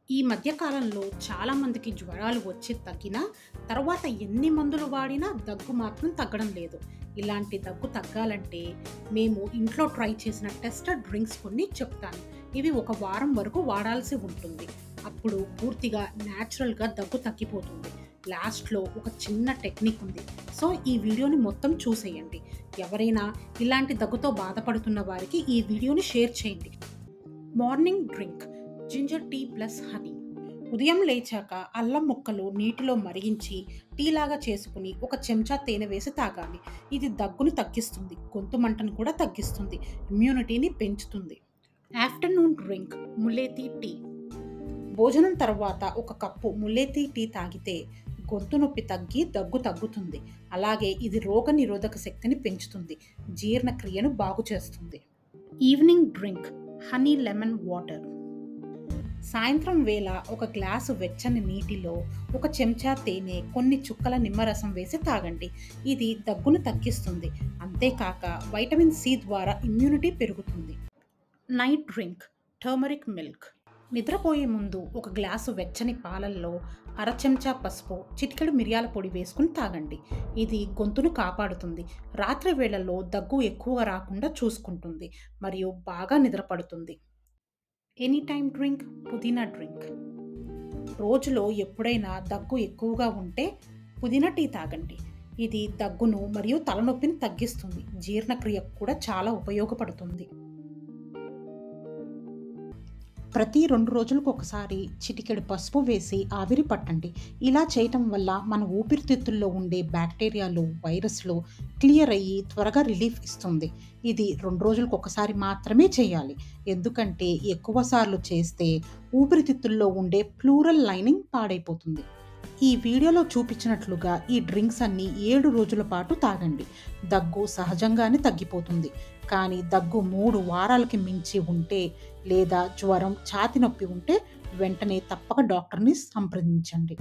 ఈ మధ్య కాలంలో చాలామందికి జ్వరాలు వచ్చి తగ్గినా, తర్వాత ఎన్ని మందులు వాడినా దగ్గు మాత్రం తగ్గడం లేదు. ఇలాంటి దగ్గు తగ్గాలంటే మేము ఇంట్లో ట్రై చేసిన టెస్టెడ్ డ్రింక్స్ కొన్ని చెప్తాను. ఇవి ఒక వారం వరకు వాడాల్సి ఉంటుంది. అప్పుడు పూర్తిగా న్యాచురల్‌గా దగ్గు తగ్గిపోతుంది. లాస్ట్‌లో ఒక చిన్న టెక్నిక్ ఉంది. సో, ఈ వీడియోని మొత్తం చూసేయండి. ఎవరైనా ఇలాంటి దగ్గుతో బాధపడుతున్న వారికి ఈ వీడియోని షేర్ చేయండి. Morning drink ginger tea plus honey. ఉదయం లేచాక అల్లం ముక్కలు నీటిలో మరిగించి టీలాగా చేసుకుని ఒక చెంచా తేనె వేసి తాగాలి. ఇది దగ్గును తగ్గిస్తుంది, గొంతు మంటను కూడా తగ్గిస్తుంది, ఇమ్యూనిటీని పెంచుతుంది. ఆఫ్టర్నూన్ డ్రింక్ ములేతీ టీ. భోజనం తర్వాత ఒక కప్పు ములేతీ టీ తాగితే గొంతు నొప్పి తగ్గి దగ్గు తగ్గుతుంది. అలాగే ఇది రోగ నిరోధక శక్తిని పెంచుతుంది, జీర్ణక్రియను బాగు చేస్తుంది. Evening drink honey lemon water. సాయంత్రం వేళ ఒక గ్లాసు వెచ్చని నీటిలో ఒక చెంచా తేనె, కొన్ని చుక్కల నిమ్మరసం వేసి తాగండి. ఇది దగ్గును తగ్గిస్తుంది. అంతేకాక వైటమిన్ సి ద్వారా ఇమ్యూనిటీ పెరుగుతుంది. Night drink turmeric milk. నిద్రపోయే ముందు ఒక గ్లాసు వెచ్చని పాలల్లో అర చెంచా పసుపు, చిటికెడు మిరియాల పొడి వేసుకుని తాగండి. ఇది గొంతును కాపాడుతుంది, రాత్రి వేళల్లో దగ్గు ఎక్కువగా రాకుండా చూసుకుంటుంది మరియు బాగా నిద్రపడుతుంది. ఎనీ టైమ్ డ్రింక్ పుదీనా డ్రింక్. రోజులో ఎప్పుడైనా దగ్గు ఎక్కువగా ఉంటే పుదీనా టీ తాగండి. ఇది దగ్గును మరియు తలనొప్పిని తగ్గిస్తుంది, జీర్ణక్రియకు కూడా చాలా ఉపయోగపడుతుంది. ప్రతి 2 రోజులకు ఒకసారి చిటికెడు పసుపు వేసి ఆవిరి పట్టండి. ఇలా చేయటం వల్ల మన ఊపిరితిత్తుల్లో ఉండే బ్యాక్టీరియాలు, వైరస్లు క్లియర్ అయ్యి త్వరగా రిలీఫ్ ఇస్తుంది. ఇది 2 రోజులకు ఒకసారి మాత్రమే చేయాలి. ఎందుకంటే ఎక్కువ సార్లు చేస్తే ఊపిరితిత్తుల్లో ఉండే ప్లూరల్ లైనింగ్ పాడైపోతుంది. ఈ వీడియోలో చూపించినట్లుగా ఈ డ్రింక్స్ అన్నీ 7 రోజుల పాటు తాగండి. దగ్గు సహజంగానే తగ్గిపోతుంది. కానీ దగ్గు 3 వారాలకి మించి ఉంటే లేదా జ్వరం, ఛాతీ నొప్పి ఉంటే వెంటనే తప్పక డాక్టర్ని సంప్రదించండి.